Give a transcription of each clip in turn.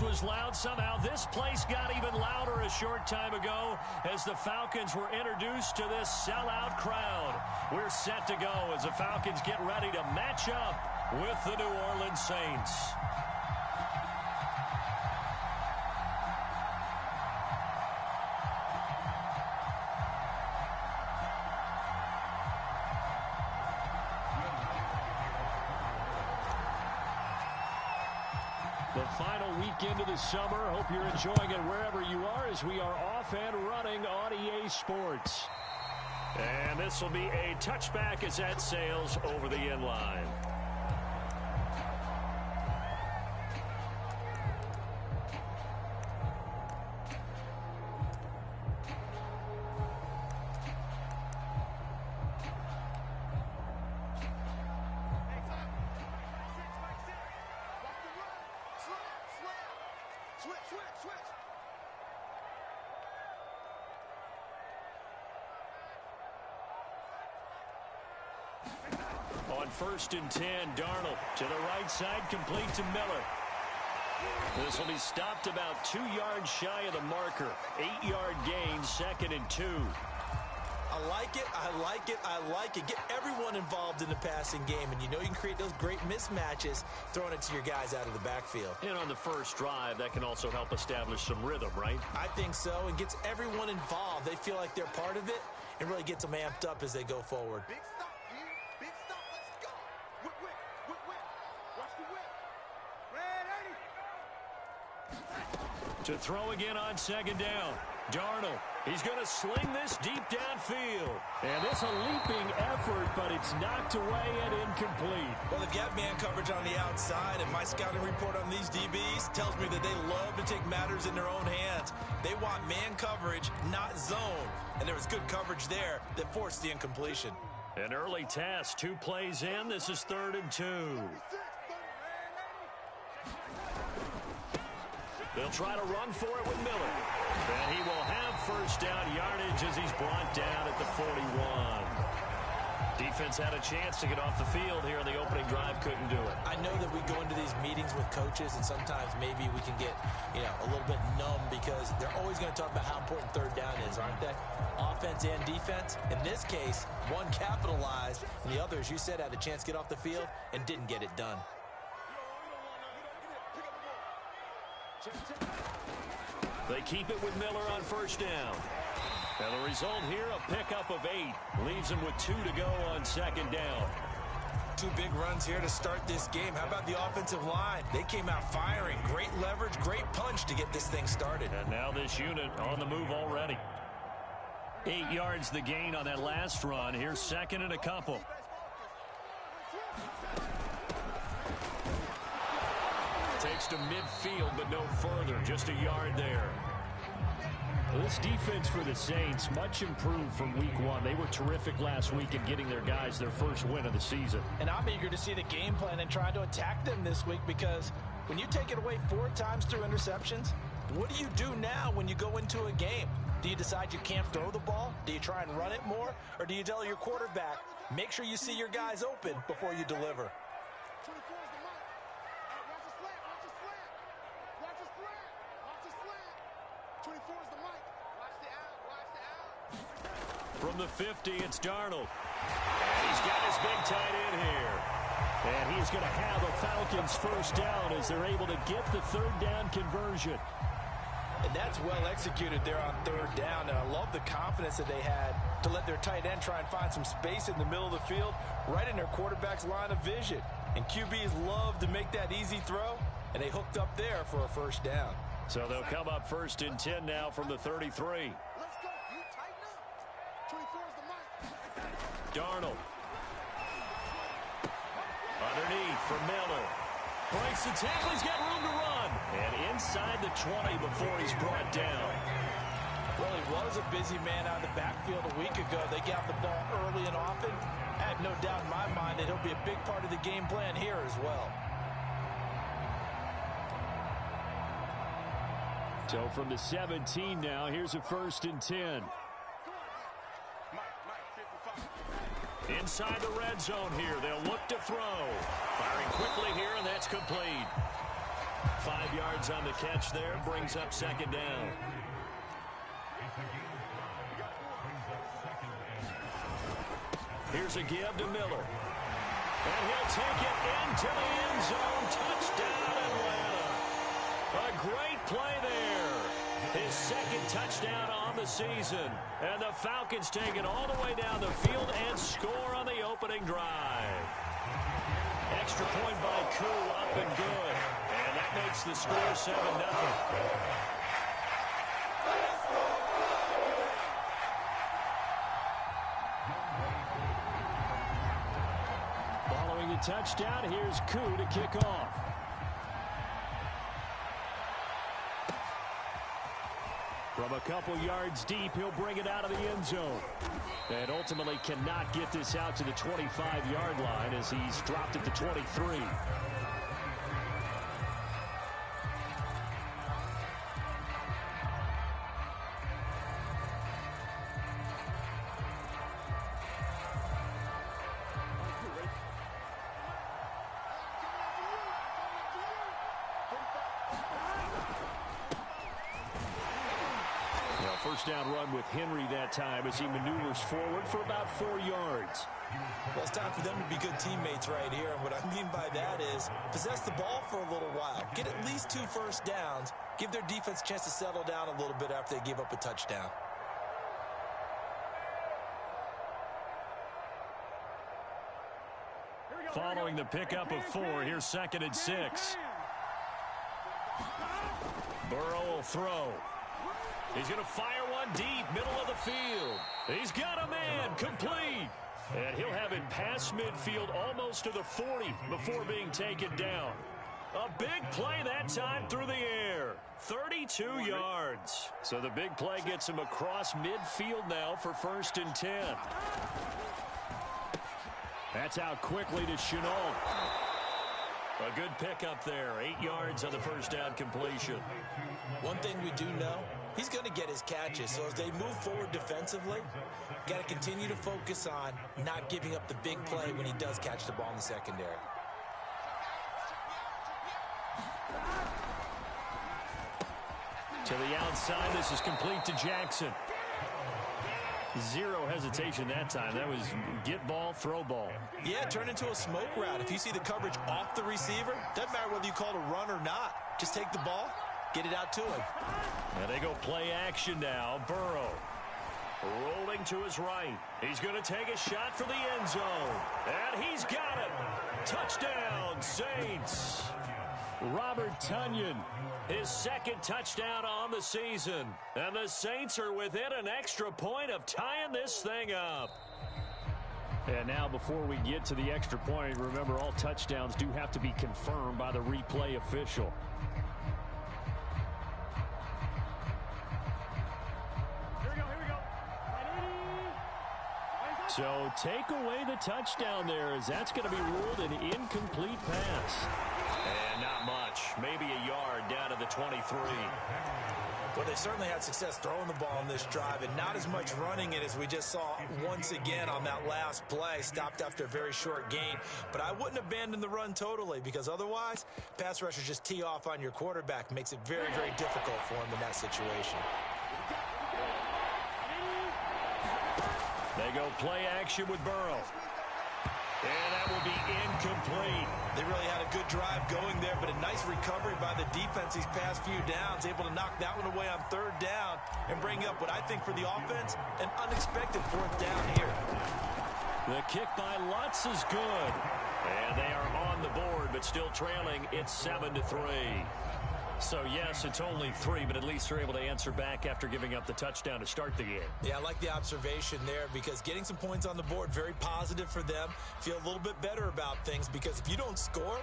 was loud. Somehow this place got even louder a short time ago as the Falcons were introduced to this sellout crowd. We're set to go as the Falcons get ready to match up with the New Orleans Saints. The final weekend of the summer. Hope you're enjoying it wherever you are as we are off and running on EA Sports. And this will be a touchback as that sails over the end line. On 1st and 10, Darnold to the right side, complete to Miller. This will be stopped about 2 yards shy of the marker. 8-yard gain, 2nd and 2. I like it, I like it, I like it. Get everyone involved in the passing game, and you know you can create those great mismatches throwing it to your guys out of the backfield. And on the first drive, that can also help establish some rhythm, right? I think so, and gets everyone involved. They feel like they're part of it and really gets them amped up as they go forward. Big stop here, big stop, let's go. Whip, whip, whip, whip. Watch the whip. Red 80. To throw again on 2nd down. Darnold, he's going to sling this deep downfield. And this a leaping effort, but it's knocked away and incomplete. Well, they've got man coverage on the outside, and my scouting report on these DBs tells me that they love to take matters in their own hands. They want man coverage, not zone. And there was good coverage there that forced the incompletion. An early task, 2 plays in. This is 3rd and 2. They'll try to run for it with Miller. And he will have 1st down yardage as he's brought down at the 41. Defense had a chance to get off the field here in the opening drive, couldn't do it. I know that we go into these meetings with coaches, and sometimes maybe we can get, a little bit numb because they're always going to talk about how important 3rd down is, aren't they? Offense and defense. In this case, one capitalized, and the other, as you said, had a chance to get off the field and didn't get it done. They keep it with Miller on 1st down. And the result here, a pickup of 8. Leaves him with 2 to go on 2nd down. 2 big runs here to start this game. How about the offensive line? They came out firing. Great leverage, great punch to get this thing started. And now this unit on the move already. 8 yards the gain on that last run. Here's 2nd and a couple. Takes to midfield, but no further. Just a yard there. This defense for the Saints, much improved from week 1. They were terrific last week in getting their guys their first win of the season. And I'm eager to see the game plan and trying to attack them this week, because when you take it away 4 times through interceptions, what do you do now when you go into a game? Do you decide you can't throw the ball? Do you try and run it more? Or do you tell your quarterback, make sure you see your guys open before you deliver? From the 50, it's Darnold. And he's got his big tight end here. And he's going to have a Falcons 1st down as they're able to get the 3rd down conversion. And that's well executed there on 3rd down. And I love the confidence that they had to let their tight end try and find some space in the middle of the field, right in their quarterback's line of vision. And QBs love to make that easy throw, and they hooked up there for a 1st down. So they'll come up 1st and 10 now from the 33. Darnold. Underneath for Miller. Breaks the tackle. He's got room to run. And inside the 20 before he's brought down. Well, he was a busy man out of the backfield a week ago. They got the ball early and often. I have no doubt in my mind that he'll be a big part of the game plan here as well. So from the 17 now, here's a 1st and 10. Inside the red zone here. They'll look to throw. Firing quickly here, and that's complete. 5 yards on the catch there. Brings up second down. Here's a give to Miller. And he'll take it into the end zone. Touchdown, Atlanta. A great play there. His second touchdown on the season. And the Falcons take it all the way down the field and score on the opening drive. Extra point by Koo, up and good. And that makes the score 7-0. Following the touchdown, here's Koo to kick off. From a couple yards deep, he'll bring it out of the end zone. And ultimately cannot get this out to the 25-yard line as he's dropped at the 23. First down run with Henry that time as he maneuvers forward for about 4 yards. Well, it's time for them to be good teammates right here. And what I mean by that is possess the ball for a little while. Get at least 2 first downs. Give their defense a chance to settle down a little bit after they give up a touchdown. Following the pickup of 4, here's 2nd and 6. Burrow will throw. He's going to fire one deep, middle of the field. He's got a man, complete. And he'll have it past midfield almost to the 40 before being taken down. A big play that time through the air. 32 yards. So the big play gets him across midfield now for 1st and 10. That's out quickly to Chenault. A good pickup there. 8 yards on the first down completion. One thing we do know, he's going to get his catches. So as they move forward defensively, got to continue to focus on not giving up the big play when he does catch the ball in the secondary. To the outside, this is complete to Jackson. Zero hesitation that time. That was get ball, throw ball. Yeah, turn into a smoke route. If you see the coverage off the receiver, doesn't matter whether you call it a run or not. Just take the ball, get it out to him. And they go play action now. Burrow rolling to his right. He's going to take a shot for the end zone. And he's got it. Touchdown, Saints. Robert Tonyan, his 2nd touchdown on the season. And the Saints are within an extra point of tying this thing up. And now before we get to the extra point, remember all touchdowns do have to be confirmed by the replay official. Here we go. So take away the touchdown there as that's going to be ruled an incomplete pass. And not much. Maybe a yard down to the 23. Well, they certainly had success throwing the ball on this drive and not as much running it as we just saw once again on that last play. Stopped after a very short gain. But I wouldn't abandon the run totally because otherwise, pass rushers just tee off on your quarterback. Makes it very, very difficult for him in that situation. They go play action with Burrow. And that will be incomplete. They really had a good drive going there, but a nice recovery by the defense these past few downs, able to knock that one away on 3rd down and bring up what I think for the offense, an unexpected 4th down here. The kick by Lutz is good. And they are on the board, but still trailing. It's 7-3. So, yes, it's only 3, but at least they're able to answer back after giving up the touchdown to start the game. Yeah, I like the observation there because getting some points on the board, very positive for them. Feel a little bit better about things because if you don't score,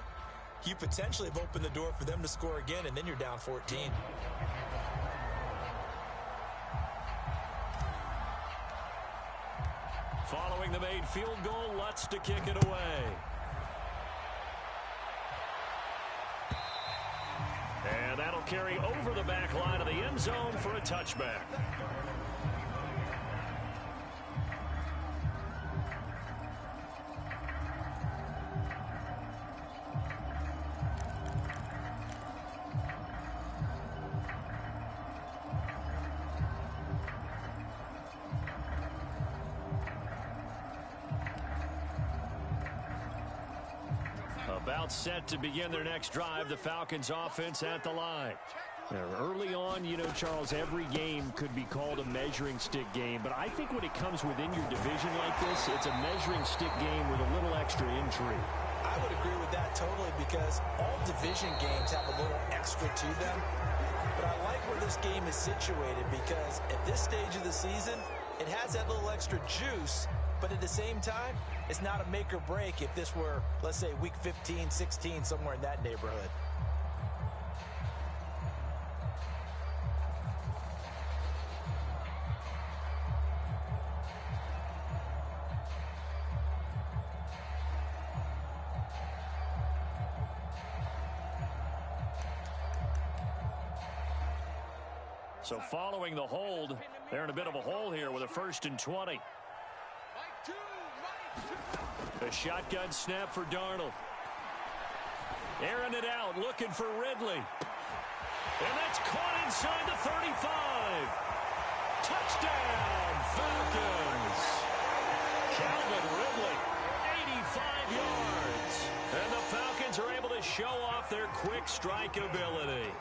you potentially have opened the door for them to score again, and then you're down 14. Following the made field goal, Lutz to kick it away. And that'll carry over the back line of the end zone for a touchback. set to begin their next drive. The Falcons offense at the line. Now, early on, you know, Charles, every game could be called a measuring stick game. But I think when it comes within your division like this, it's a measuring stick game with a little extra intrigue. I would agree with that totally because all division games have a little extra to them. But I like where this game is situated because at this stage of the season, it has that little extra juice. But at the same time, it's not a make or break if this were, let's say, week 15, 16, somewhere in that neighborhood. So following the hold, they're in a bit of a hole here with a 1st and 20. A shotgun snap for Darnold. Airing it out, looking for Ridley. And that's caught inside the 35. Touchdown, Falcons. Calvin Ridley, 85 yards. And the Falcons are able to show off their quick strike ability.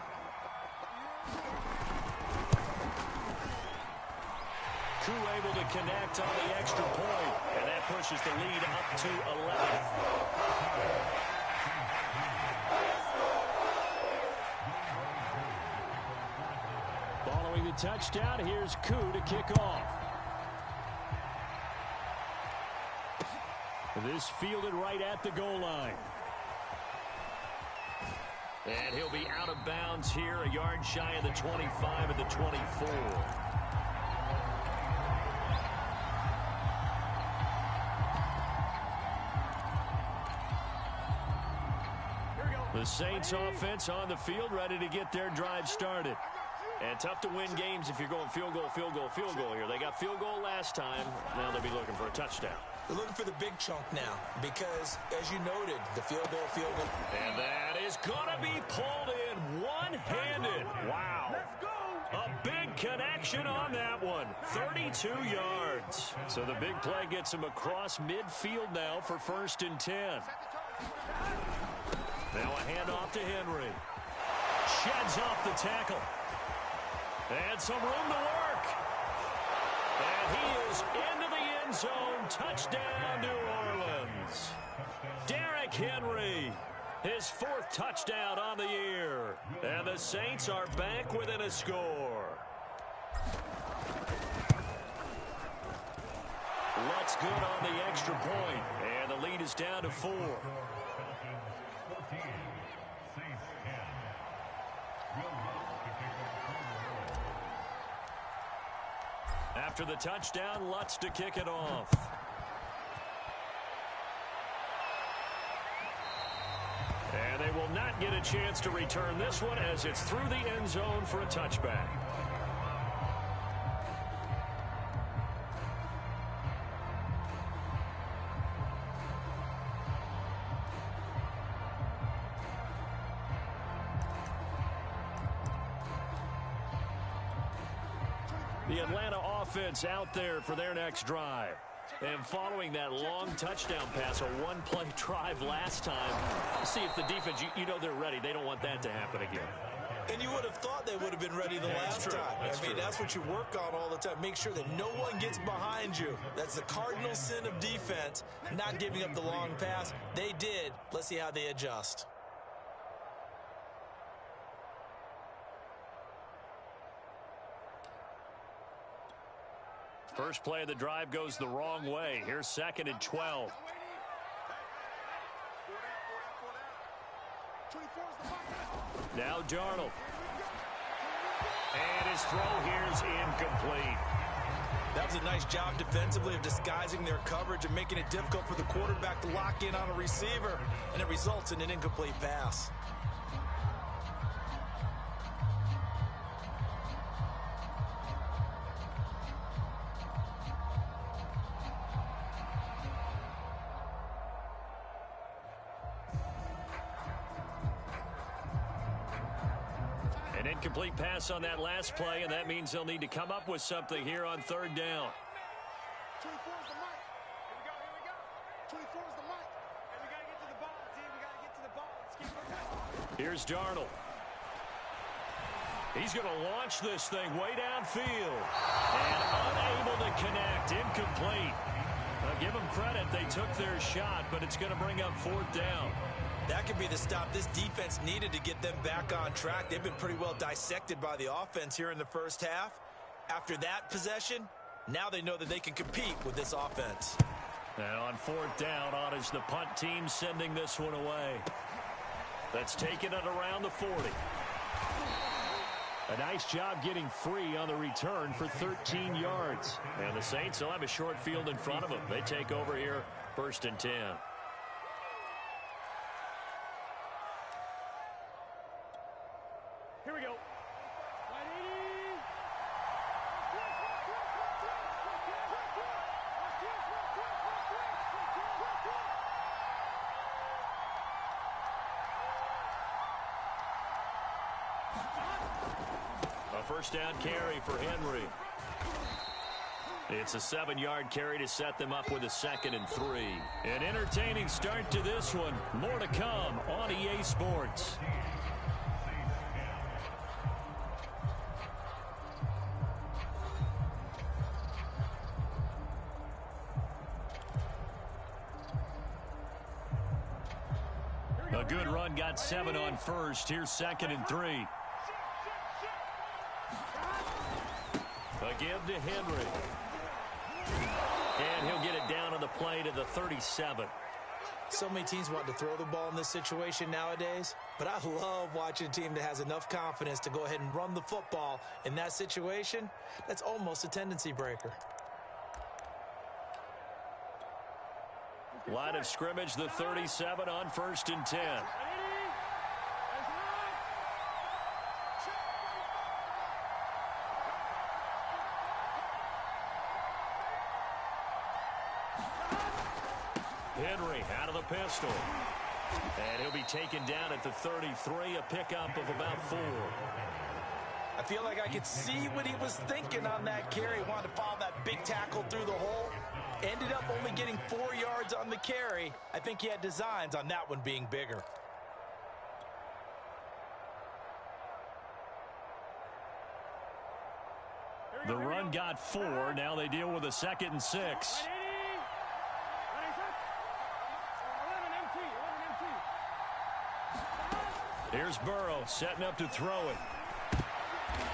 Able to connect on the extra point, and that pushes the lead up to 11. Following the touchdown, here's Koo to kick off. This fielded right at the goal line. And he'll be out of bounds here, a yard shy of the 25 at the 24. The Saints offense on the field, ready to get their drive started. And tough to win games if you're going field goal, field goal, field goal here. They got field goal last time. Now they'll be looking for a touchdown. They're looking for the big chunk now because, as you noted, the field goal. And that is going to be pulled in one-handed. Wow. A big connection on that one. 32 yards. So the big play gets him across midfield now for 1st and 10. Now a handoff to Henry. Sheds off the tackle. And some room to work. And he is into the end zone. Touchdown, New Orleans. Derrick Henry, his 4th touchdown on the year. And the Saints are back within a score. Lutz good on the extra point. And the lead is down to 4. After the touchdown, Lutz to kick it off. And they will not get a chance to return this one as it's through the end zone for a touchback. The Atlanta offense out there for their next drive. And following that long touchdown pass, a one-play drive last time, see if the defense, you know they're ready. They don't want that to happen again. And you would have thought they would have been ready the last time. That's what you work on all the time. Make sure that no one gets behind you. That's the cardinal sin of defense, not giving up the long pass. They did. Let's see how they adjust. First play of the drive goes the wrong way. Here's 2nd and 12. Now Darnold. And his throw here's incomplete. That was a nice job defensively of disguising their coverage and making it difficult for the quarterback to lock in on a receiver. And it results in an incomplete pass. Incomplete pass on that last play, and that means they'll need to come up with something here on 3rd down. 24 is the mic. Here we go. 24 is the mic. And we got to get to the ball, team. We got to get to the ball. Here's Darnold. He's going to launch this thing way downfield. And unable to connect. Incomplete. Now, give them credit. They took their shot, but it's going to bring up 4th down. That could be the stop this defense needed to get them back on track. They've been pretty well dissected by the offense here in the first half. After that possession, now they know that they can compete with this offense. And on 4th down, on is the punt team sending this one away. That's taken it around the 40. A nice job getting free on the return for 13 yards. And the Saints will have a short field in front of them. They take over here, 1st and 10. Here we go. A 1st down carry for Henry. It's a 7-yard carry to set them up with a 2nd and 3. An entertaining start to this one. More to come on EA Sports. A good run, got 7 on 1st. Here's 2nd and 3. A give to Henry. And he'll get it down on the play to the 37. So many teams want to throw the ball in this situation nowadays, but I love watching a team that has enough confidence to go ahead and run the football in that situation. That's almost a tendency breaker. Line of scrimmage, the 37 on 1st and 10. Henry out of the pistol. And he'll be taken down at the 33, a pickup of about 4. I feel like I could see what he was thinking on that carry. Wanted to follow that big tackle through the hole. Ended up only getting 4 yards on the carry. I think he had designs on that one being bigger. The run got 4. Now they deal with a 2nd and 6. Here's Burrow setting up to throw it.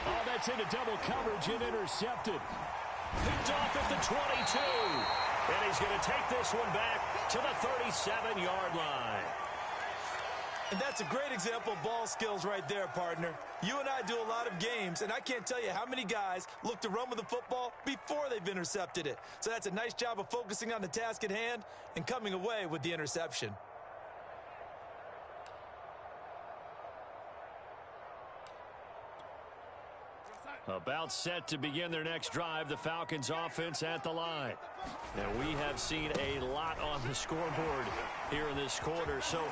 Oh, that's into double coverage and intercepted. Picked off at the 22. And he's going to take this one back to the 37-yard line. And that's a great example of ball skills right there, partner. You and I do a lot of games, and I can't tell you how many guys look to run with the football before they've intercepted it. So that's a nice job of focusing on the task at hand and coming away with the interception. About set to begin their next drive, the Falcons offense at the line. Now, we have seen a lot on the scoreboard here in this quarter. So,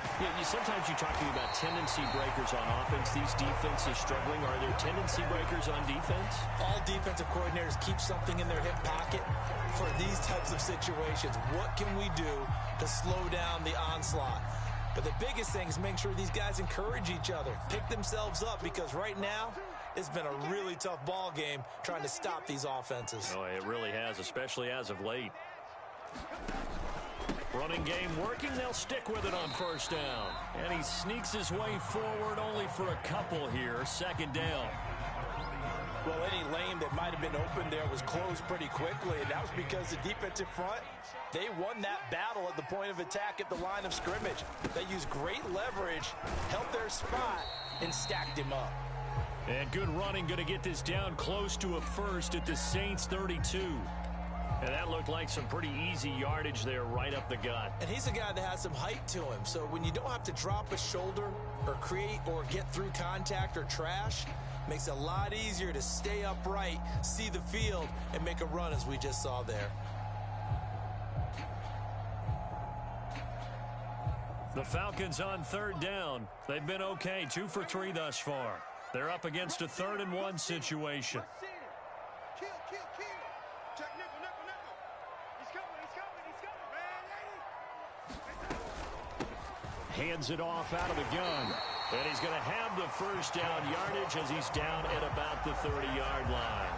sometimes you talk to me about tendency breakers on offense. These defenses struggling. Are there tendency breakers on defense? All defensive coordinators keep something in their hip pocket for these types of situations. What can we do to slow down the onslaught? But the biggest thing is make sure these guys encourage each other, pick themselves up, because right now, it's been a really tough ball game trying to stop these offenses. Oh, it really has, especially as of late. Running game working. They'll stick with it on 1st down. And he sneaks his way forward only for a couple here. 2nd down. Well, any lane that might have been open there was closed pretty quickly, and that was because the defensive front, they won that battle at the point of attack at the line of scrimmage. They used great leverage, held their spot, and stacked him up. And good running, going to get this down close to a 1st at the Saints 32. And that looked like some pretty easy yardage there right up the gut. And he's a guy that has some height to him. So when you don't have to drop a shoulder or create or get through contact or trash, makes it a lot easier to stay upright, see the field, and make a run as we just saw there. The Falcons on 3rd down. They've been okay, 2 for 3 thus far. They're up against a 3rd and 1 situation. Kill. Check nickel. He's coming. Hands it off out of the gun. And he's going to have the first down yardage as he's down at about the 30-yard line.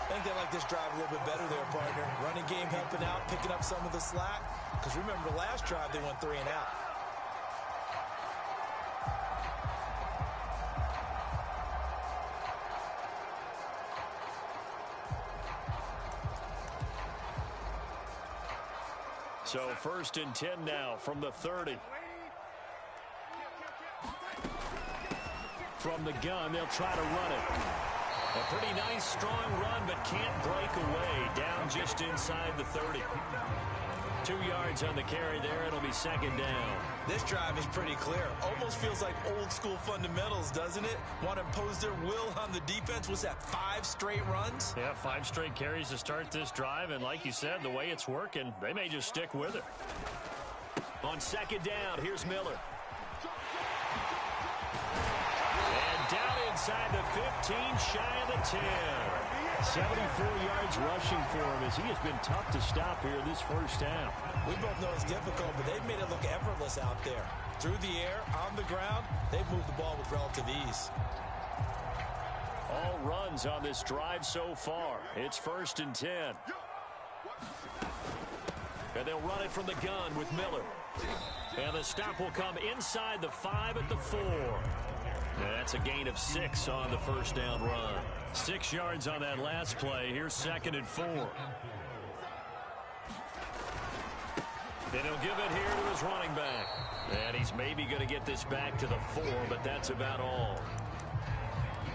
I think they like this drive a little bit better there, partner. Running game helping out, picking up some of the slack. Because remember, the last drive they went 3 and out. So 1st and 10 now from the 30. From the gun, they'll try to run it. A pretty nice, strong run, but can't break away. Down just inside the 30. 2 yards on the carry there. It'll be 2nd down. This drive is pretty clear. Almost feels like old school fundamentals, doesn't it? Want to impose their will on the defense. Was that 5 straight runs? Yeah, 5 straight carries to start this drive. And like you said, the way it's working, they may just stick with it. On 2nd down, here's Miller. And down inside the 15, shy of the 10. 74 yards rushing for him as he has been tough to stop here this first half. We both know it's difficult, but they've made it look effortless out there. Through the air, on the ground, they've moved the ball with relative ease. All runs on this drive so far. It's 1st and 10. And they'll run it from the gun with Miller. And the stop will come inside the 5 at the 4. And that's a gain of 6 on the first down run. 6 yards on that last play. Here's 2nd and 4. And he'll give it here to his running back. And he's maybe going to get this back to the 4, but that's about all.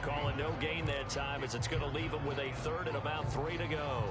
Calling no gain that time as it's going to leave him with a 3rd and about 3 to go.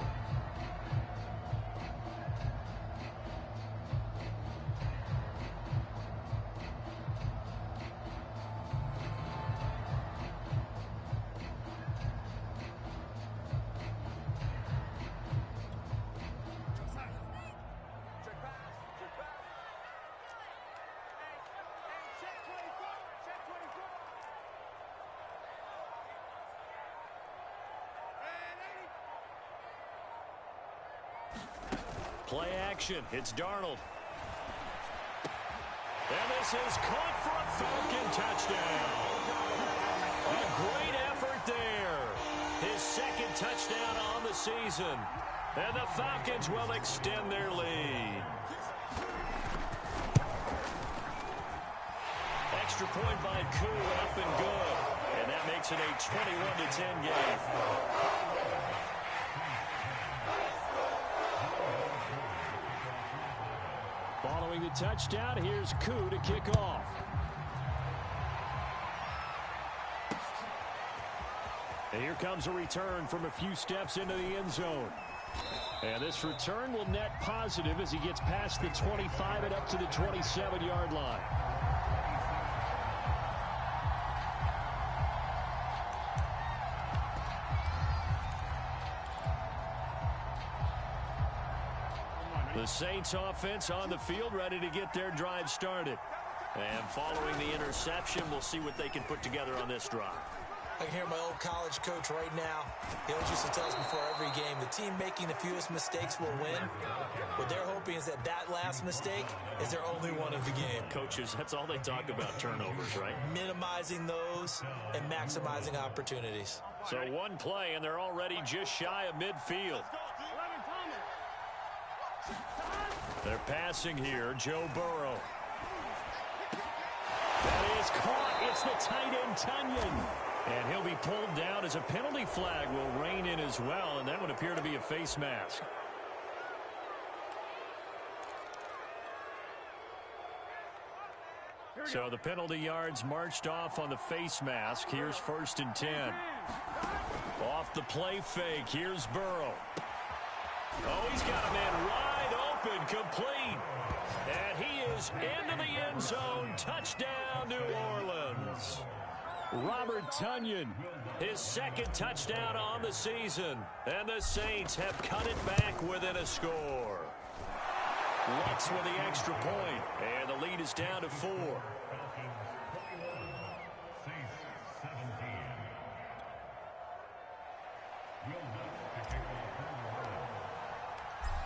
Play action. It's Darnold. And this is caught for a Falcon touchdown. A great effort there. His 2nd touchdown on the season. And the Falcons will extend their lead. Extra point by Koo, up and good. And that makes it a 21-10 game. Following the touchdown, here's Koo to kick off. And here comes a return from a few steps into the end zone. And this return will net positive as he gets past the 25 and up to the 27-yard line. The Saints offense on the field, ready to get their drive started. And following the interception, we'll see what they can put together on this drive. I can hear my old college coach right now. He always used to tell us before every game, the team making the fewest mistakes will win. What they're hoping is that that last mistake is their only one of the game. Coaches, that's all they talk about, turnovers, right? Minimizing those and maximizing opportunities. So one play, and they're already just shy of midfield. They're passing here, Joe Burrow. That is caught. It's the tight end, Tunyon. And he'll be pulled down as a penalty flag will rein in as well, and that would appear to be a face mask. So the penalty yards marched off on the face mask. Here's 1st and 10. Off the play fake. Here's Burrow. Oh, he's got a man wide open, complete. And he is into the end zone. Touchdown, New Orleans. Robert Tunyon, his 2nd touchdown on the season. And the Saints have cut it back within a score. Lutz with the extra point, and the lead is down to 4.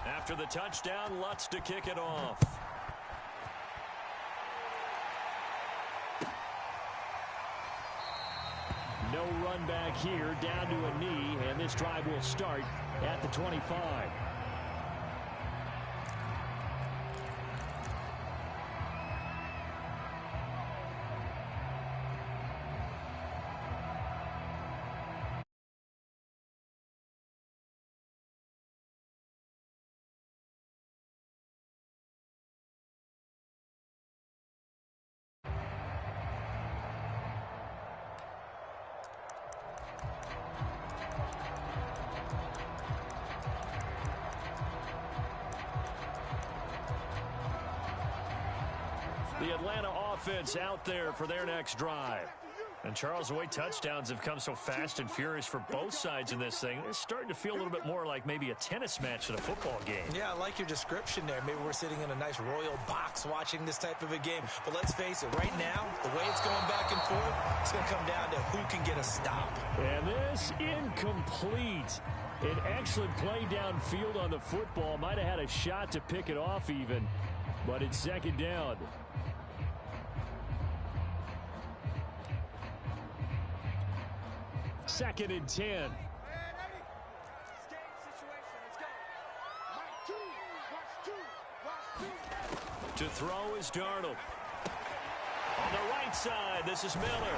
After the touchdown, Lutz to kick it off. No run back here, down to a knee, and this drive will start at the 25. The Atlanta offense out there for their next drive. And Charles, the way touchdowns have come so fast and furious for both sides in this thing, it's starting to feel a little bit more like maybe a tennis match than a football game. Yeah, I like your description there. Maybe we're sitting in a nice royal box watching this type of a game. But let's face it, right now, the way it's going back and forth, it's going to come down to who can get a stop. And this incomplete. An excellent play downfield on the football. Might have had a shot to pick it off even, but it's second down. Second and 10. To throw is Darnold. On the right side, this is Miller.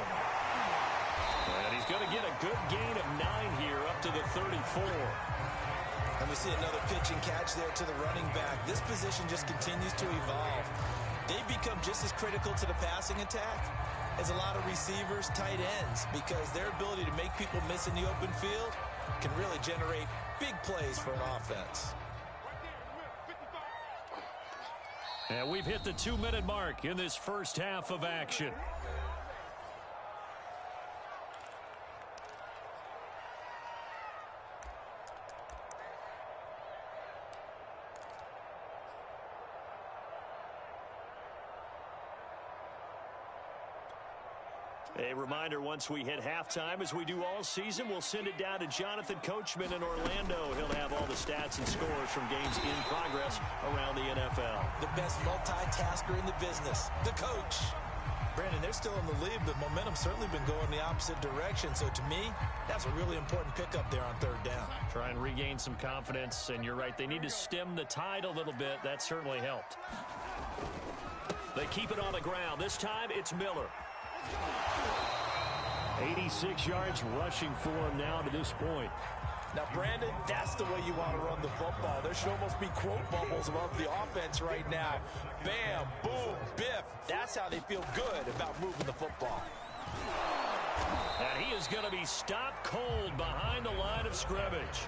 And he's going to get a good gain of 9 here up to the 34. And we see another pitch and catch there to the running back. This position just continues to evolve. They become just as critical to the passing attack as a lot of receivers, tight ends, because their ability to make people miss in the open field can really generate big plays for an offense. And we've hit the 2-minute mark in this first half of action. A reminder, once we hit halftime, as we do all season, we'll send it down to Jonathan Coachman in Orlando. He'll have all the stats and scores from games in progress around the NFL. The best multitasker in the business, the coach. Brandon, they're still in the lead, but momentum's certainly been going the opposite direction. So to me, that's a really important pickup there on third down. Try and regain some confidence, and you're right, they need to stem the tide a little bit. That certainly helped. They keep it on the ground. This time, it's Miller. 86 yards rushing for him now to this point. Now, Brandon, that's the way you want to run the football. There should almost be quote bubbles above the offense right now. Bam, boom, biff. That's how they feel good about moving the football. And he is going to be stopped cold behind the line of scrimmage.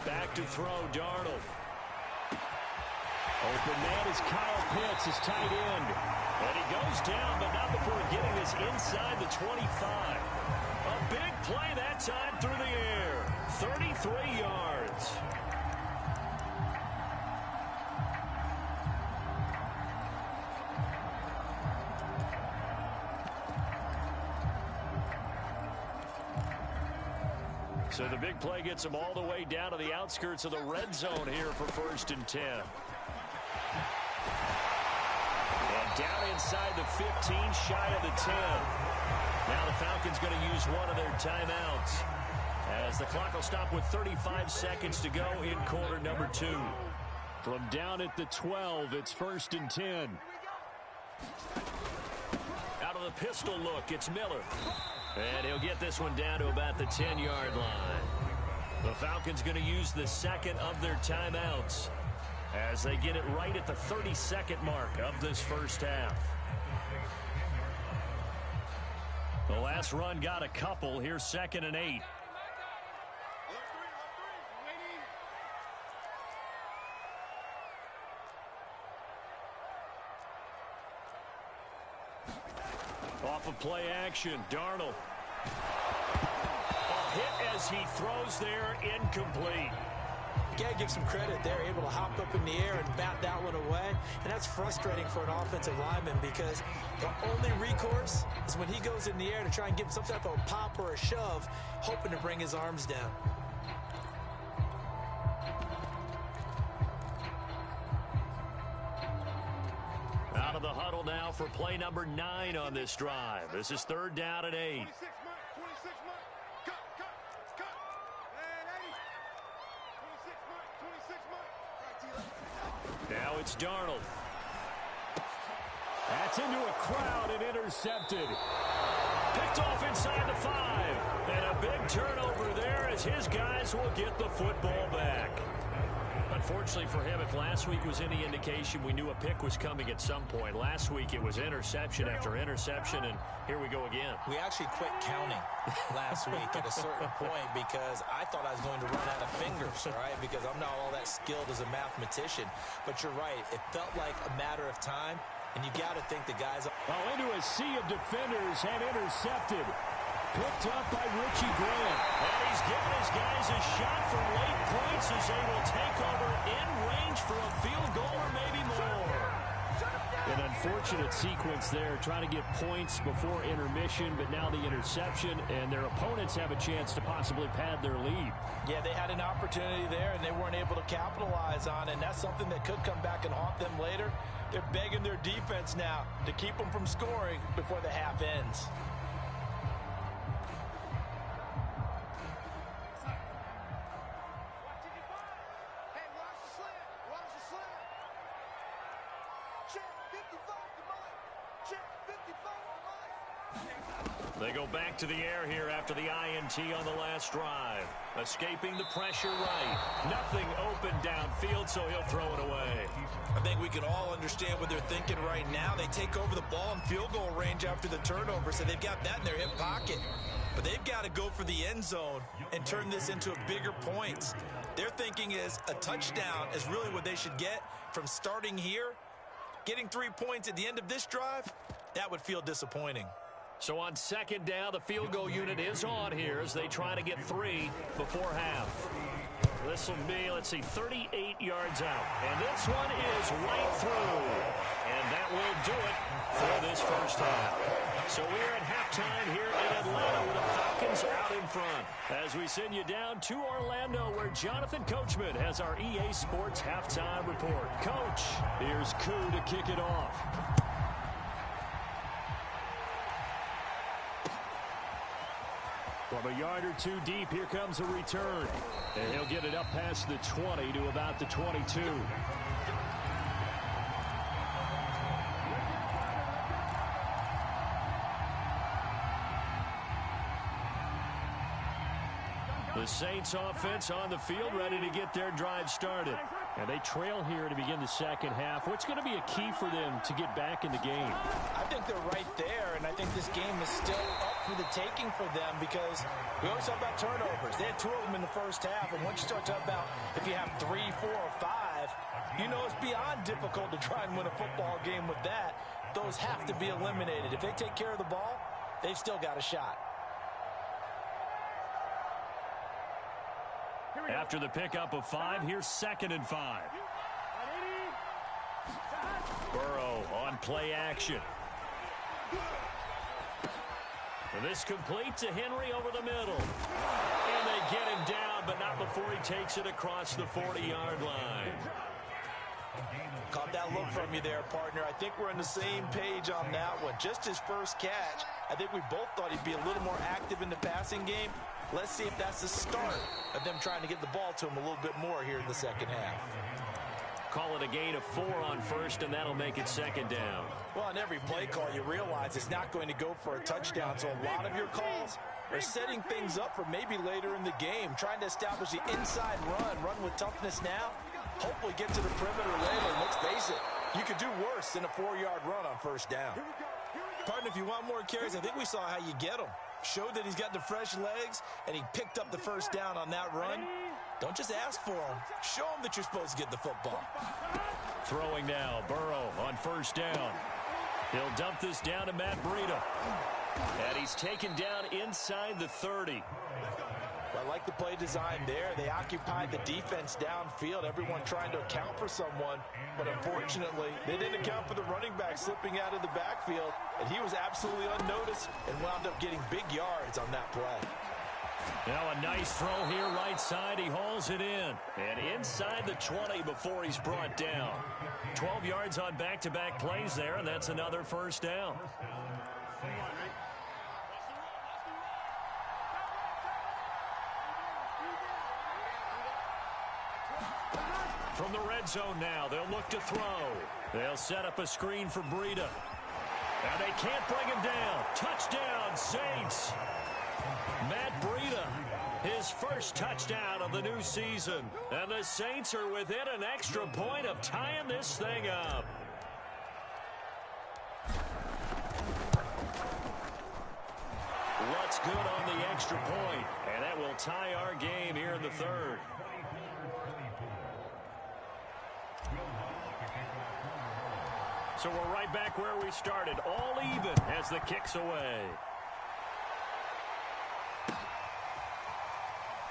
Back to throw, Darnold. Open man is Kyle Pitts, his tight end. And he goes down, but not before getting this inside the 25. A big play that time through the air. 33 yards. So the big play gets him all the way down to the outskirts of the red zone here for 1st and 10. And down inside the 15, shy of the 10. Now the Falcons going to use one of their timeouts, as the clock will stop with 35 seconds to go in quarter number 2. From down at the 12, it's 1st and 10. Out of the pistol look, it's Miller. And he'll get this one down to about the 10-yard line. The Falcons going to use the second of their timeouts as they get it right at the 32nd mark of this first half. The last run got a couple. Here's 2nd and 8. Off of play action, Darnold. A hit as he throws there, incomplete. You got to give some credit. They're able to hop up in the air and bat that one away. And that's frustrating for an offensive lineman, because the only recourse is when he goes in the air to try and give some type of a pop or a shove, hoping to bring his arms down. Out of the huddle. huddle now for play number 9 on this drive. This is 3rd down and 8. 26, Mike. 26, Mike. Cut. And 80. 26, Mike. 26, Mike. Now it's Darnold. That's into a crowd and intercepted. Picked off inside the 5. And a big turnover there as his guys will get the football back. Unfortunately for him, if last week was any indication, we knew a pick was coming at some point. Last week it was interception after interception, and here we go again. We actually quit counting last week at a certain point because I thought I was going to run out of fingers, all right, because I'm not all that skilled as a mathematician. But you're right. It felt like a matter of time, and you got to think the guys... Into a sea of defenders and intercepted. Picked up by Richie Grant. And he's giving his guys a shot for late points as they will take over in range for a field goal or maybe more. An unfortunate sequence there, trying to get points before intermission, but now the interception, and their opponents have a chance to possibly pad their lead. Yeah, they had an opportunity there, and they weren't able to capitalize on it, and that's something that could come back and haunt them later. They're begging their defense now to keep them from scoring before the half ends. They go back to the air here after the INT on the last drive. Escaping the pressure right. Nothing open downfield, so he'll throw it away. I think we can all understand what they're thinking right now. They take over the ball in field goal range after the turnover, so they've got that in their hip pocket. But they've got to go for the end zone and turn this into a bigger points. Their thinking is a touchdown is really what they should get from starting here. Getting 3 points at the end of this drive, that would feel disappointing. So on 2nd down, the field goal unit is on here as they try to get 3 before half. This will be, 38 yards out. And this one is right through. And that will do it for this first half. So we're at halftime here in Atlanta with the Falcons out in front. As we send you down to Orlando where Jonathan Coachman has our EA Sports halftime report. Coach, here's Koo to kick it off. From a yard or 2 deep, here comes a return. And he'll get it up past the 20 to about the 22. The Saints offense on the field ready to get their drive started. And they trail here to begin the second half. What's going to be a key for them to get back in the game? I think they're right there, and I think this game is still up for the taking for them because we always talk about turnovers. They had 2 of them in the first half, and once you start talking about if you have 3, 4, or 5, you know it's beyond difficult to try and win a football game with that. Those have to be eliminated. If they take care of the ball, they've still got a shot. After the pickup of 5, here's 2nd and 5. Burrow on play action. And this complete to Henry over the middle. And they get him down, but not before he takes it across the 40-yard line. Caught that look from you there, partner. I think we're on the same page on that one. Just his first catch. I think we both thought he'd be a little more active in the passing game. Let's see if that's the start of them trying to get the ball to him a little bit more here in the second half. Call it a gain of 4 on first, and that'll make it 2nd down. Well, on every play call, you realize it's not going to go for a touchdown, so a lot of your calls are setting things up for maybe later in the game, trying to establish the inside run with toughness now, hopefully get to the perimeter later. And let's face it, you could do worse than a 4-yard run on first down. Partner, if you want more carries, I think we saw how you get them. Showed that he's got the fresh legs, and he picked up the first down on that run. Don't just ask for him. Show him that you're supposed to get the football. Throwing now, Burrow on first down. He'll dump this down to Matt Breida. And he's taken down inside the 30. I like the play design there. They occupied the defense downfield, everyone trying to account for someone. But unfortunately, they didn't account for the running back slipping out of the backfield. And he was absolutely unnoticed and wound up getting big yards on that play. Now a nice throw here right side. He hauls it in. And inside the 20 before he's brought down. 12 yards on back-to-back plays there, and that's another first down. From the red zone now, they'll look to throw. They'll set up a screen for Breida. And they can't bring him down. Touchdown, Saints. Matt Breida, his first touchdown of the new season. And the Saints are within an extra point of tying this thing up. What's good on the extra point? And that will tie our game here in the third. So we're right back where we started, all even as the kick's away.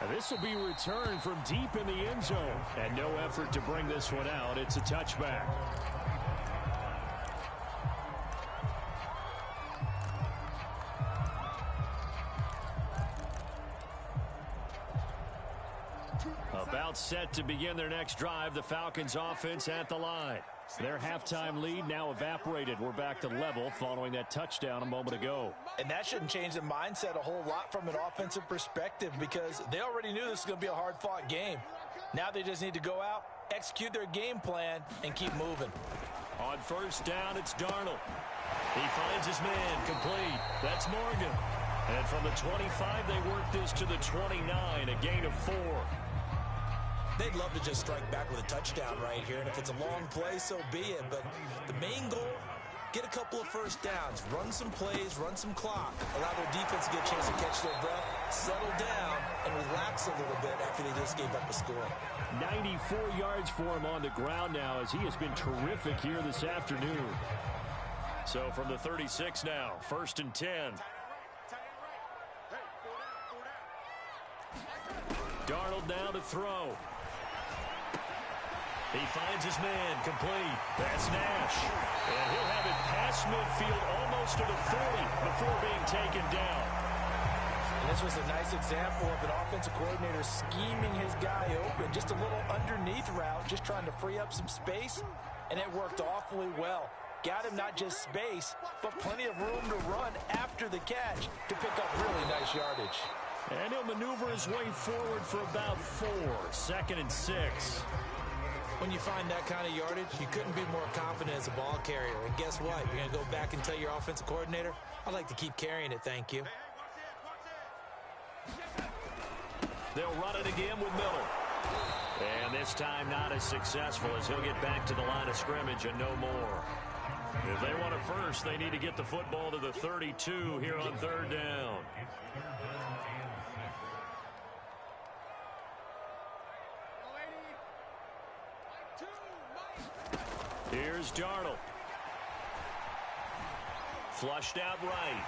This will be returned from deep in the end zone. And no effort to bring this one out. It's a touchback. About set to begin their next drive, the Falcons offense at the line. Their halftime lead now evaporated. We're back to level following that touchdown a moment ago. And that shouldn't change the mindset a whole lot from an offensive perspective because they already knew this was going to be a hard-fought game. Now they just need to go out, execute their game plan, and keep moving. On first down, it's Darnold. He finds his man complete. That's Morgan. And from the 25, they work this to the 29, a gain of 4. They'd love to just strike back with a touchdown right here, and if it's a long play, so be it. But the main goal, get a couple of first downs, run some plays, run some clock, allow their defense to get a chance to catch their breath, settle down, and relax a little bit after they just gave up a score. 94 yards for him on the ground now as he has been terrific here this afternoon. So from the 36 now, 1st and 10. Darnold now to throw. He finds his man complete. That's Nash. And he'll have it past midfield almost to the 30 before being taken down. And this was a nice example of an offensive coordinator scheming his guy open. Just a little underneath route, just trying to free up some space. And it worked awfully well. Got him not just space, but plenty of room to run after the catch to pick up really nice yardage. And he'll maneuver his way forward for about 4. 2nd and 6. When you find that kind of yardage, you couldn't be more confident as a ball carrier. And guess what? You're going to go back and tell your offensive coordinator, I'd like to keep carrying it, thank you. They'll run it again with Miller. And this time not as successful as he'll get back to the line of scrimmage and no more. If they want it first, they need to get the football to the 32 here on 3rd down. Here's Darnold. Flushed out right.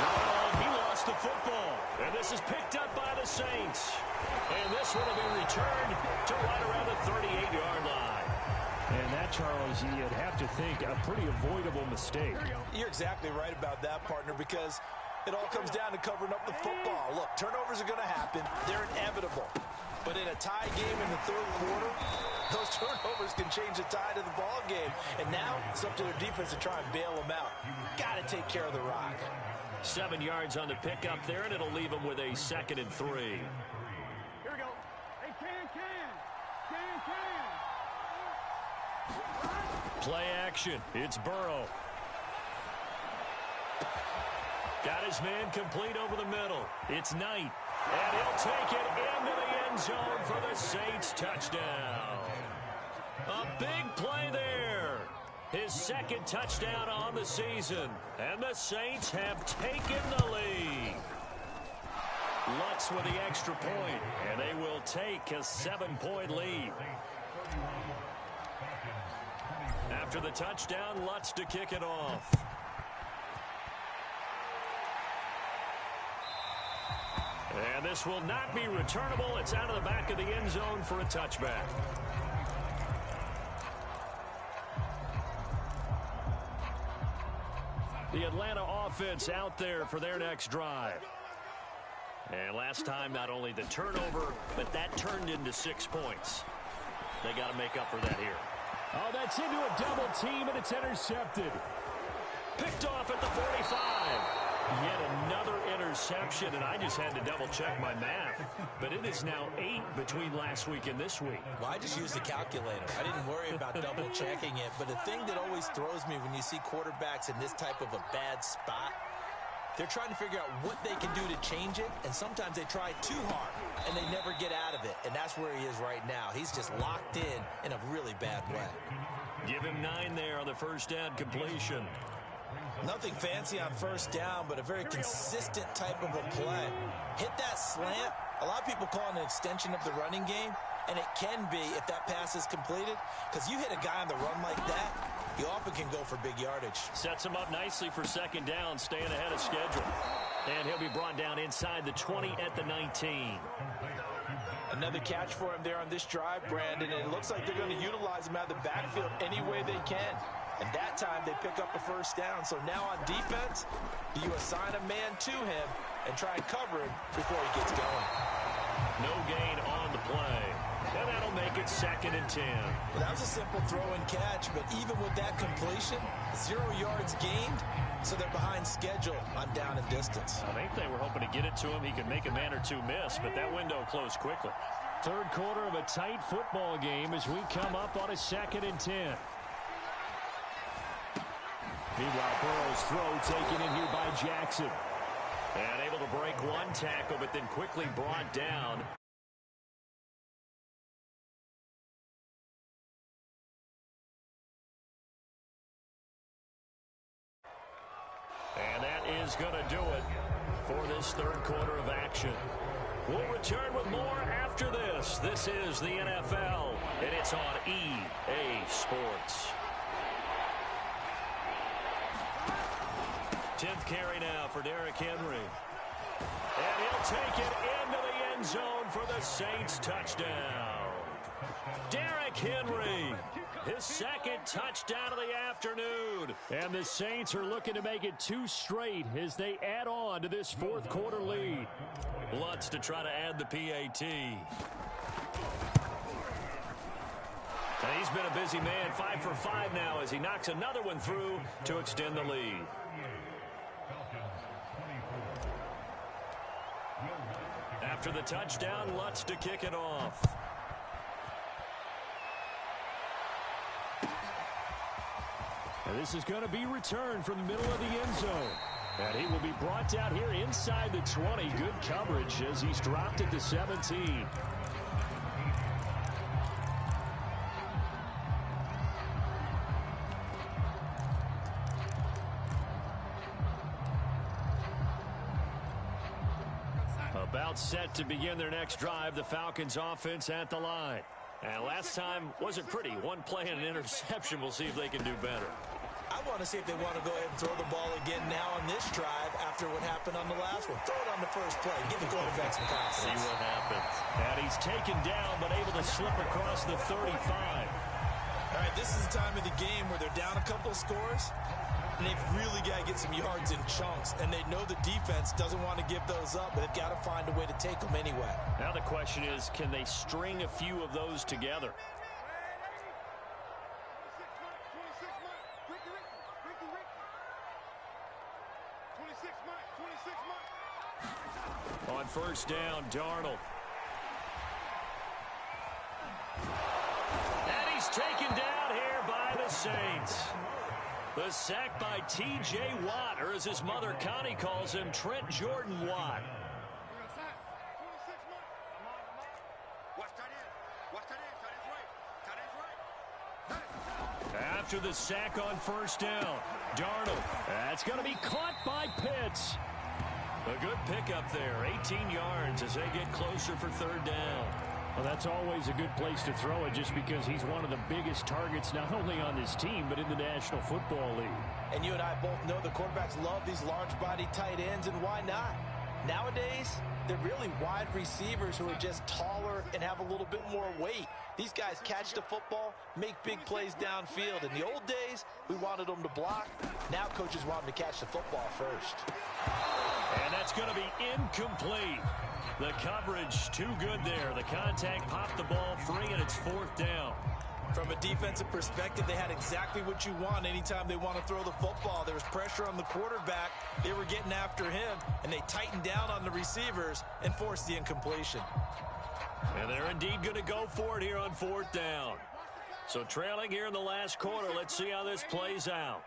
Darnold, he lost the football. And this is picked up by the Saints. And this one will be returned to right around the 38-yard line. And that, Charles, you'd have to think a pretty avoidable mistake. You're exactly right about that, partner, because it all comes down to covering up the football. Look, turnovers are going to happen. They're inevitable. But in a tie game in the 3rd quarter, those turnovers can change the tide of the ball game. And now it's up to their defense to try and bail them out. Got to take care of the rock. 7 yards on the pickup there, and it'll leave them with a 2nd and 3. Here we go. Hey, Play action. It's Burrow. Got his man complete over the middle. It's Knight. And he'll take it into the end zone for the Saints touchdown. A big play there. His 2nd touchdown on the season. And the Saints have taken the lead. Lutz with the extra point. And they will take a 7-point lead. After the touchdown, Lutz to kick it off. And this will not be returnable. It's out of the back of the end zone for a touchback. The Atlanta offense out there for their next drive. And last time, not only the turnover, but that turned into 6 points. They got to make up for that here. Oh, that's into a double team, and it's intercepted. Picked off at the 45. Yet another interception, and I just had to double-check my math. But it is now 8 between last week and this week. Well, I just used the calculator. I didn't worry about double-checking it. But the thing that always throws me when you see quarterbacks in this type of a bad spot, they're trying to figure out what they can do to change it, and sometimes they try too hard, and they never get out of it. And that's where he is right now. He's just locked in a really bad way. Give him 9 there on the first down completion. Nothing fancy on first down, but a very consistent type of a play. Hit that slant. A lot of people call it an extension of the running game, and it can be if that pass is completed, because you hit a guy on the run like that, you often can go for big yardage. Sets him up nicely for second down, staying ahead of schedule. And he'll be brought down inside the 20 at the 19. Another catch for him there on this drive, Brandon, and it looks like they're going to utilize him out of the backfield any way they can. And that time they pick up a first down. So now on defense, do you assign a man to him and try and cover him before he gets going? No gain on the play. And that'll make it 2nd and 10. Well, that was a simple throw and catch, but even with that completion, 0 yards gained, so they're behind schedule on down and distance. I think they were hoping to get it to him. He could make a man or two miss, but that window closed quickly. Third quarter of a tight football game as we come up on a 2nd and 10. Meanwhile, Burrow's throw taken in here by Jackson. And able to break one tackle, but then quickly brought down. And that is going to do it for this third quarter of action. We'll return with more after this. This is the NFL, and it's on EA Sports. 10th carry now for Derrick Henry. And he'll take it into the end zone for the Saints touchdown. Derrick Henry, his 2nd touchdown of the afternoon. And the Saints are looking to make it 2 straight as they add on to this fourth quarter lead. Lutz to try to add the PAT. And he's been a busy man, 5 for 5 now as he knocks another one through to extend the lead. After the touchdown, Lutz to kick it off. And this is going to be returned from the middle of the end zone. And he will be brought down here inside the 20. Good coverage as he's dropped at the 17. About set to begin their next drive, the Falcons offense at the line. And last time wasn't pretty. One play and an interception. We'll see if they can do better. I want to see if they want to go ahead and throw the ball again now on this drive after what happened on the last one. Throw it on the first play. Give the quarterback some confidence. See what happens. And he's taken down but able to slip across the 35. All right, this is the time of the game where they're down a couple of scores. And they've really got to get some yards in chunks. And they know the defense doesn't want to give those up, but they've got to find a way to take them anyway. Now the question is, can they string a few of those together? On first down, Darnold. And he's taken down here by the Saints. The sack by T.J. Watt, or as his mother Connie calls him, Trent Jordan Watt. After the sack on first down, Darnold. That's going to be caught by Pitts. A good pickup there, 18 yards as they get closer for third down. Well, that's always a good place to throw it just because he's one of the biggest targets not only on this team but in the National Football League. And you and I both know the quarterbacks love these large-body tight ends, and why not? Nowadays, they're really wide receivers who are just taller and have a little bit more weight. These guys catch the football, make big plays downfield. In the old days, we wanted them to block. Now coaches want them to catch the football first. And that's going to be incomplete. The coverage too good there. The contact popped the ball free, and it's fourth down. From a defensive perspective, they had exactly what you want anytime they want to throw the football. There was pressure on the quarterback. They were getting after him, and they tightened down on the receivers and forced the incompletion. And they're indeed going to go for it here on 4th down. So trailing here in the last quarter. Let's see how this plays out.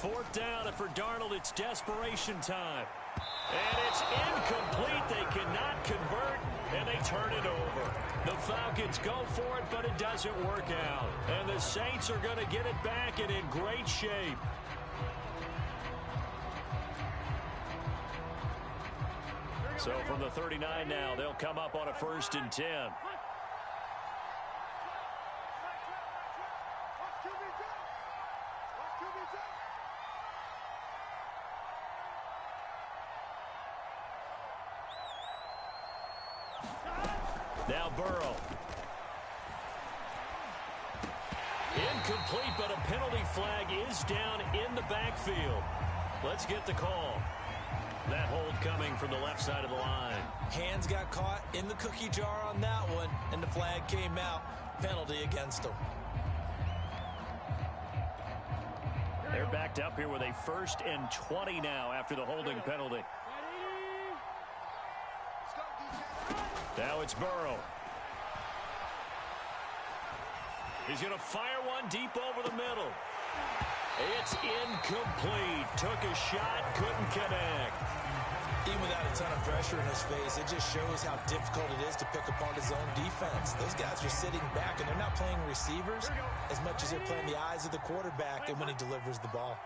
4th down, and for Darnold, it's desperation time. And it's incomplete. They cannot convert, and they turn it over. The Falcons go for it, but it doesn't work out. And the Saints are going to get it back and in great shape. So from the 39 now, they'll come up on a 1st and 10. Now Burrow. Incomplete, but a penalty flag is down in the backfield. Let's get the call. That hold coming from the left side of the line. Hands got caught in the cookie jar on that one, and the flag came out. Penalty against them. They're backed up here with a 1st and 20 now after the holding penalty. Now it's Burrow. He's going to fire one deep over the middle. It's incomplete. Took a shot, couldn't connect. Even without a ton of pressure in his face, it just shows how difficult it is to pick apart his own defense. Those guys are sitting back, and they're not playing receivers as much as they're playing the eyes of the quarterback and when he delivers the ball.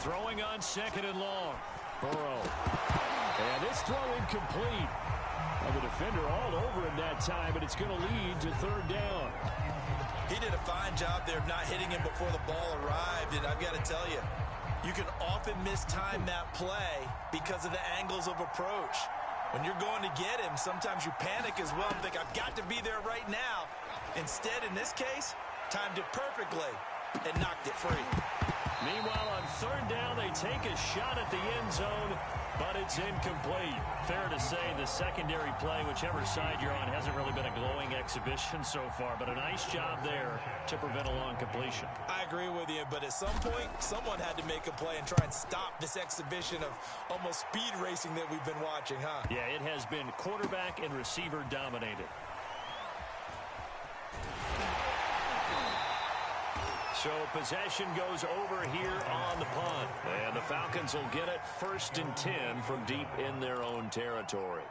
Throwing on 2nd and long. Burrow. And this throw incomplete. Well, the defender all over him that time, but it's going to lead to 3rd down. He did a fine job there of not hitting him before the ball arrived, and I've got to tell you, you can often mistime that play because of the angles of approach. When you're going to get him, sometimes you panic as well and think, I've got to be there right now. Instead, in this case, timed it perfectly and knocked it free. Meanwhile, on 3rd down, they take a shot at the end zone, but it's incomplete. Fair to say the secondary play, whichever side you're on, hasn't really been a glowing exhibition so far, but a nice job there to prevent a long completion. I agree with you, but at some point, someone had to make a play and try and stop this exhibition of almost speed racing that we've been watching, huh? Yeah, it has been quarterback and receiver dominated. So possession goes over here on the punt. And the Falcons will get it 1st and 10 from deep in their own territory.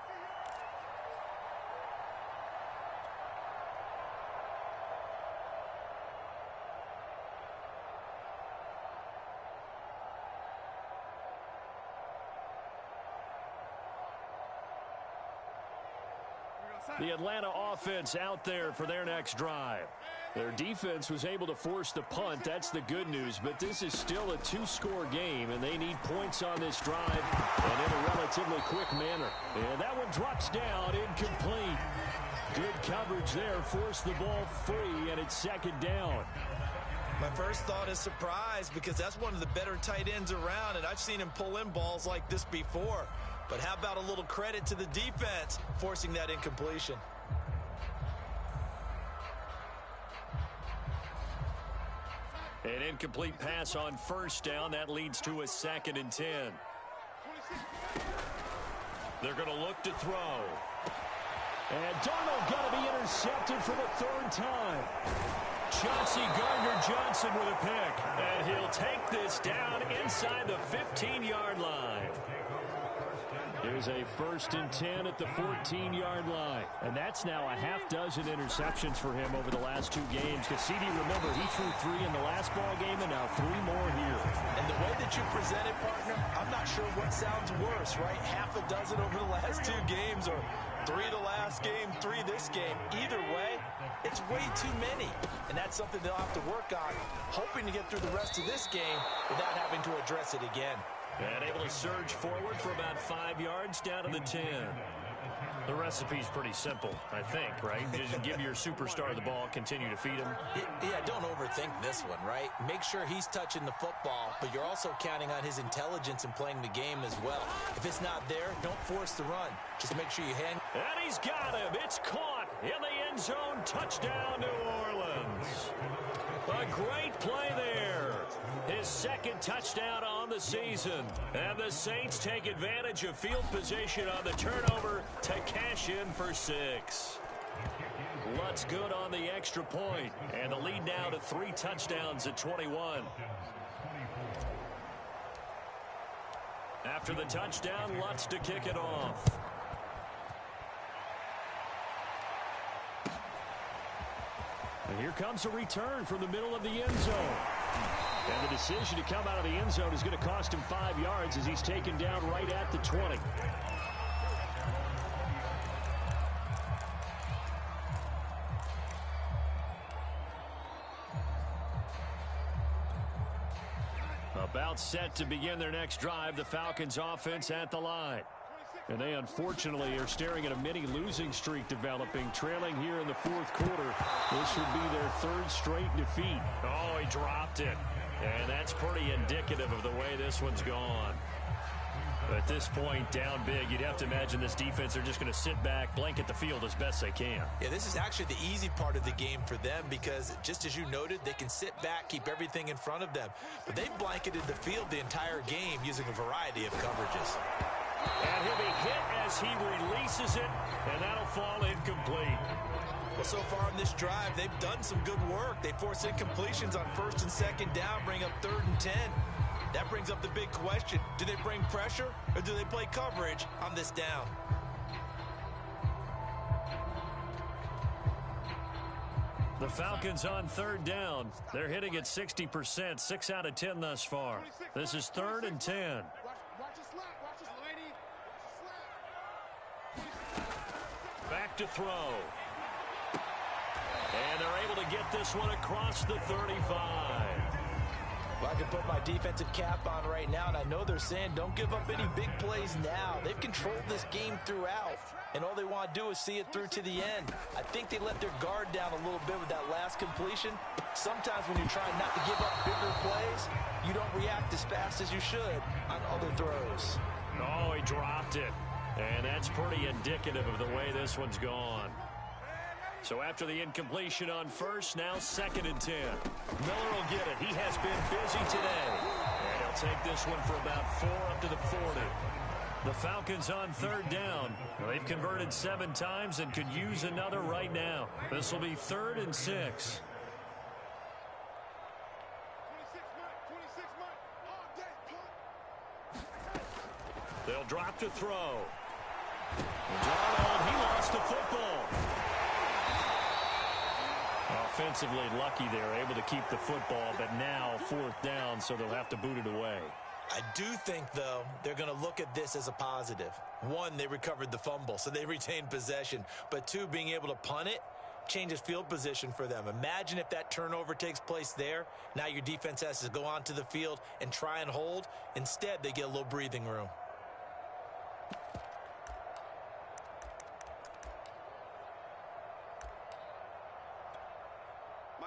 The Atlanta offense out there for their next drive. Their defense was able to force the punt. That's the good news. But this is still a 2-score game, and they need points on this drive and in a relatively quick manner. And that one drops down, incomplete. Good coverage there. Forced the ball free, and it's 2nd down. My first thought is surprise because that's one of the better tight ends around, and I've seen him pull in balls like this before. But how about a little credit to the defense forcing that incompletion? An incomplete pass on 1st down. That leads to a 2nd and 10. They're going to look to throw. And Darnold going to be intercepted for the 3rd time. Chauncey Gardner-Johnson with a pick. And he'll take this down inside the 15-yard line. Here's a 1st and 10 at the 14-yard line. And that's now a half-dozen interceptions for him over the last 2 games. Cassidy, remember, he threw 3 in the last ball game and now 3 more here. And the way that you present it, partner, I'm not sure what sounds worse, right? Half a dozen over the last 2 games or 3 the last game, 3 this game. Either way, it's way too many. And that's something they'll have to work on, hoping to get through the rest of this game without having to address it again. And able to surge forward for about 5 yards down to the 10. The recipe's pretty simple, I think, right? Just give your superstar the ball, continue to feed him. Yeah, don't overthink this one, right? Make sure he's touching the football, but you're also counting on his intelligence in playing the game as well. If it's not there, don't force the run. Just make sure you hang. And he's got him. It's caught in the end zone. Touchdown, New Orleans. A great play there. His second touchdown on the season. And the Saints take advantage of field position on the turnover to cash in for 6. Lutz good on the extra point. And the lead now to 3 touchdowns at 21. After the touchdown, Lutz to kick it off. And here comes a return from the middle of the end zone. And the decision to come out of the end zone is going to cost him 5 yards as he's taken down right at the 20. About set to begin their next drive, the Falcons offense at the line. And they unfortunately are staring at a mini losing streak developing, trailing here in the 4th quarter. This would be their 3rd straight defeat. Oh, he dropped it. And that's pretty indicative of the way this one's gone. At this point, down big, you'd have to imagine this defense, they're just going to sit back, blanket the field as best they can. Yeah, this is actually the easy part of the game for them because, just as you noted, they can sit back, keep everything in front of them. But they've blanketed the field the entire game using a variety of coverages. And he'll be hit as he releases it, and that'll fall incomplete. Well, so far on this drive, they've done some good work. They force incompletions on 1st and 2nd down, bring up 3rd and 10. That brings up the big question. Do they bring pressure or do they play coverage on this down? The Falcons on 3rd down. They're hitting at 60%, 6 out of 10 thus far. This is 3rd and 10. Watch his slap. Watch his lady. Watch his slap. Back to throw. And they're able to get this one across the 35. Well, I can put my defensive cap on right now, and I know they're saying don't give up any big plays now. They've controlled this game throughout, and all they want to do is see it through to the end. I think they let their guard down a little bit with that last completion. Sometimes when you're trying not to give up bigger plays, you don't react as fast as you should on other throws. Oh, he dropped it. And that's pretty indicative of the way this one's gone. So after the incompletion on 1st, now 2nd and 10. Miller will get it. He has been busy today. And he'll take this one for about 4 up to the 40. The Falcons on 3rd down. They've converted 7 times and could use another right now. This will be 3rd and 6. 26 Mike. All day, punt. They'll drop to throw. Darnold, he lost the football. Offensively lucky they're able to keep the football, but now 4th down, so they'll have to boot it away. I do think, though, they're going to look at this as a positive. 1, they recovered the fumble, so they retained possession. But 2, being able to punt it changes field position for them. Imagine if that turnover takes place there. Now your defense has to go onto the field and try and hold. Instead, they get a little breathing room.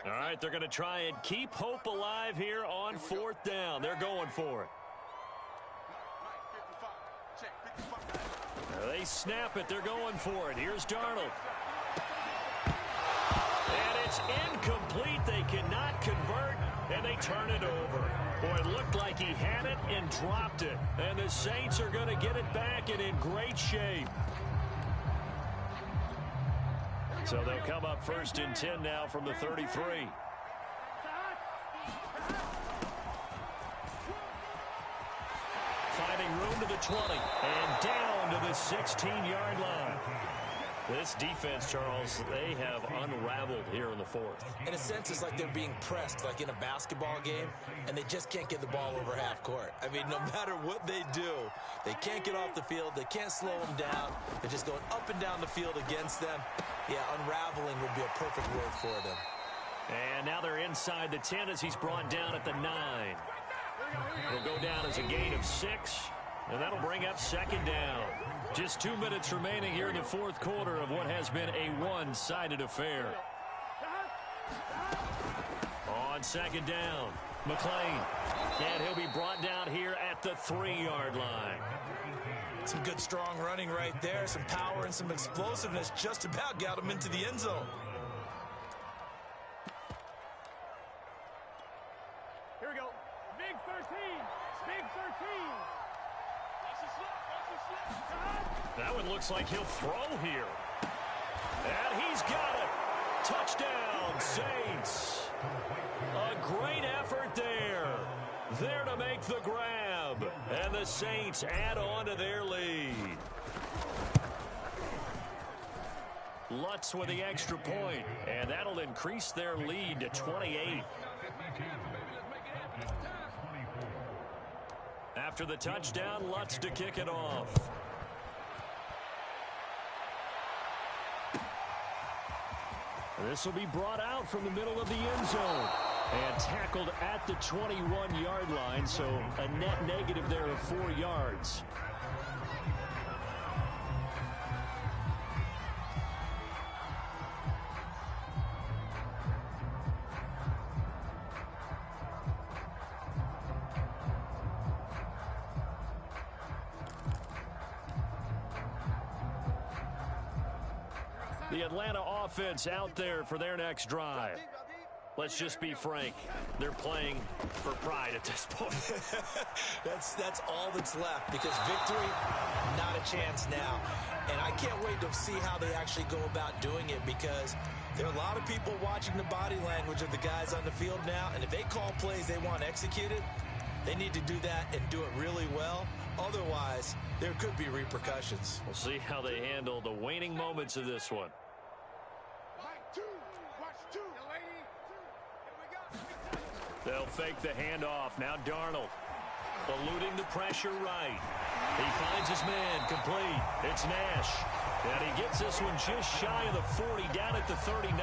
All right, they're going to try and keep hope alive here on 4th down. They're going for it. They snap it. They're going for it. Here's Darnold. And it's incomplete. They cannot convert, and they turn it over. Boy, it looked like he had it and dropped it. And the Saints are going to get it back and in great shape. So they'll come up 1st and 10 now from the 33. Finding room to the 20 and down to the 16-yard line. This defense, Charles, they have unraveled here in the 4th. In a sense, it's like they're being pressed, like in a basketball game, and they just can't get the ball over half court. I mean, no matter what they do, they can't get off the field. They can't slow them down. They're just going up and down the field against them. Yeah, unraveling would be a perfect word for them. And now they're inside the 10 as he's brought down at the 9. It'll go down as a gain of 6. And that'll bring up second down. Just 2 minutes remaining here in the fourth quarter of what has been a one-sided affair. On second down, McLean. And he'll be brought down here at the 3-yard line. Some good strong running right there. Some power and some explosiveness just about got him into the end zone. Here we go. Big 13. Big 13. That one looks like he'll throw here. And he's got it. Touchdown, Saints. A great effort there. There to make the grab. And the Saints add on to their lead. Lutz with the extra point. And that'll increase their lead to 28. After the touchdown, Lutz to kick it off. This will be brought out from the middle of the end zone and tackled at the 21-yard line, so a net negative there of 4 yards. The Atlanta offense out there for their next drive. Let's just be frank. They're playing for pride at this point. That's all that's left, because victory, not a chance now. And I can't wait to see how they actually go about doing it, because there are a lot of people watching the body language of the guys on the field now, and if they call plays they want executed, they need to do that and do it really well. Otherwise, there could be repercussions. We'll see how they handle the waning moments of this one. They'll fake the handoff. Now Darnold eluding the pressure right. He finds his man complete. It's Nash. And he gets this one just shy of the 40, down at the 39.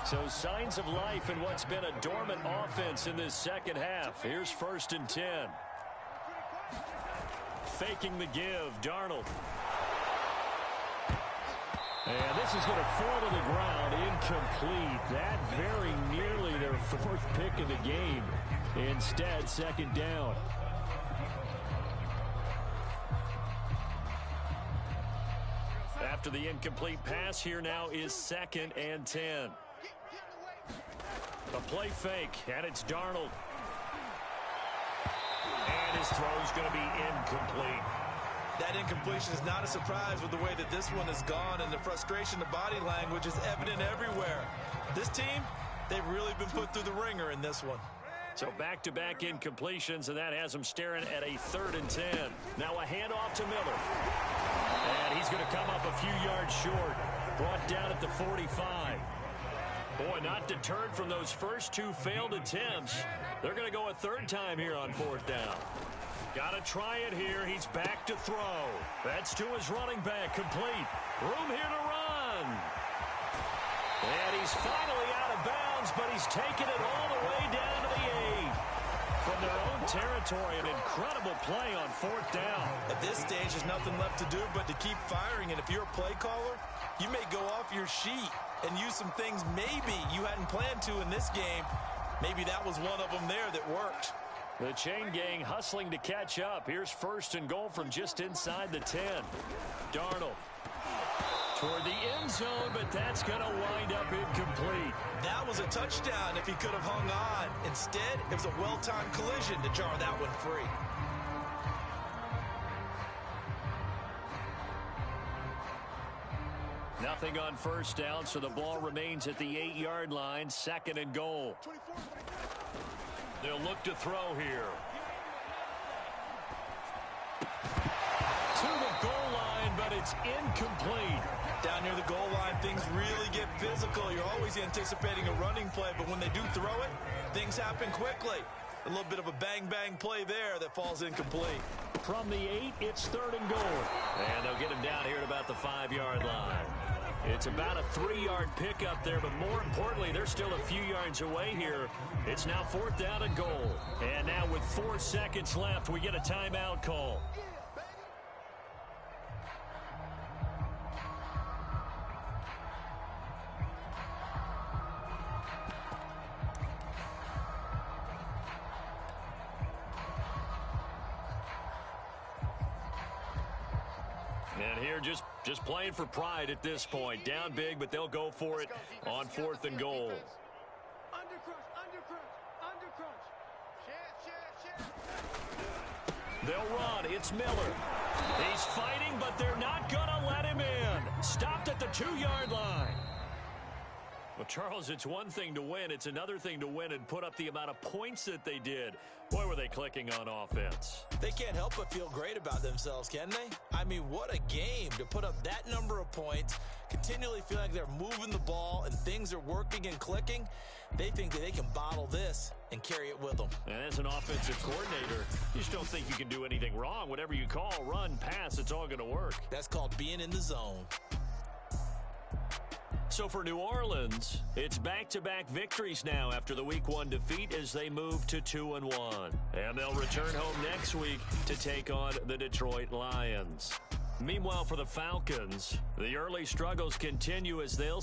So signs of life in what's been a dormant offense in this second half. Here's 1st and 10. Faking the give, Darnold. And this is going to fall to the ground, incomplete. That very nearly their 4th pick of the game. Instead, 2nd down. After the incomplete pass, here now is 2nd and 10. A play fake, and it's Darnold. And his throw's going to be incomplete. That incompletion is not a surprise with the way that this one has gone, and the frustration, the body language is evident everywhere. This team, they've really been put through the ringer in this one. So back-to-back incompletions, and that has them staring at a 3rd and 10. Now a handoff to Miller. And he's going to come up a few yards short. Brought down at the 45. Boy, not deterred from those first 2 failed attempts. They're going to go a 3rd time here on 4th down. Got to try it here. He's back to throw. That's to his running back. Complete. Room here to run. And he's finally out of bounds, but he's taken it all the way down to the 8. From their own territory, an incredible play on 4th down. At this stage, there's nothing left to do but to keep firing. And if you're a play caller, you may go off your sheet and use some things maybe you hadn't planned to in this game. Maybe that was one of them there that worked. The chain gang hustling to catch up. Here's 1st and goal from just inside the 10. Darnold toward the end zone, but that's going to wind up incomplete. That was a touchdown if he could have hung on. Instead, it was a well-timed collision to jar that one free. Nothing on 1st down, so the ball remains at the 8-yard line. 2nd and goal. They'll look to throw here. To the goal line, but it's incomplete. Down near the goal line, things really get physical. You're always anticipating a running play, but when they do throw it, things happen quickly. A little bit of a bang-bang play there that falls incomplete. From the 8, it's 3rd and goal. And they'll get him down here at about the 5-yard line. It's about a 3-yard pickup there, but more importantly, they're still a few yards away here. It's now 4th down and goal. And now with 4 seconds left, we get a timeout call. And here just playing for pride at this point. Down big, but they'll go for it on 4th and goal. Under crunch. They'll run. It's Miller. He's fighting, but they're not going to let him in. Stopped at the 2-yard line. Well, Charles, it's one thing to win. It's another thing to win and put up the amount of points that they did. Boy, were they clicking on offense. They can't help but feel great about themselves, can they? I mean, what a game to put up that number of points, continually feel like they're moving the ball and things are working and clicking. They think that they can bottle this and carry it with them. And as an offensive coordinator, you just don't think you can do anything wrong. Whatever you call, run, pass, it's all going to work. That's called being in the zone. So for New Orleans, it's back-to-back victories now after the Week 1 defeat as they move to 2-1. And they'll return home next week to take on the Detroit Lions. Meanwhile, for the Falcons, the early struggles continue as they'll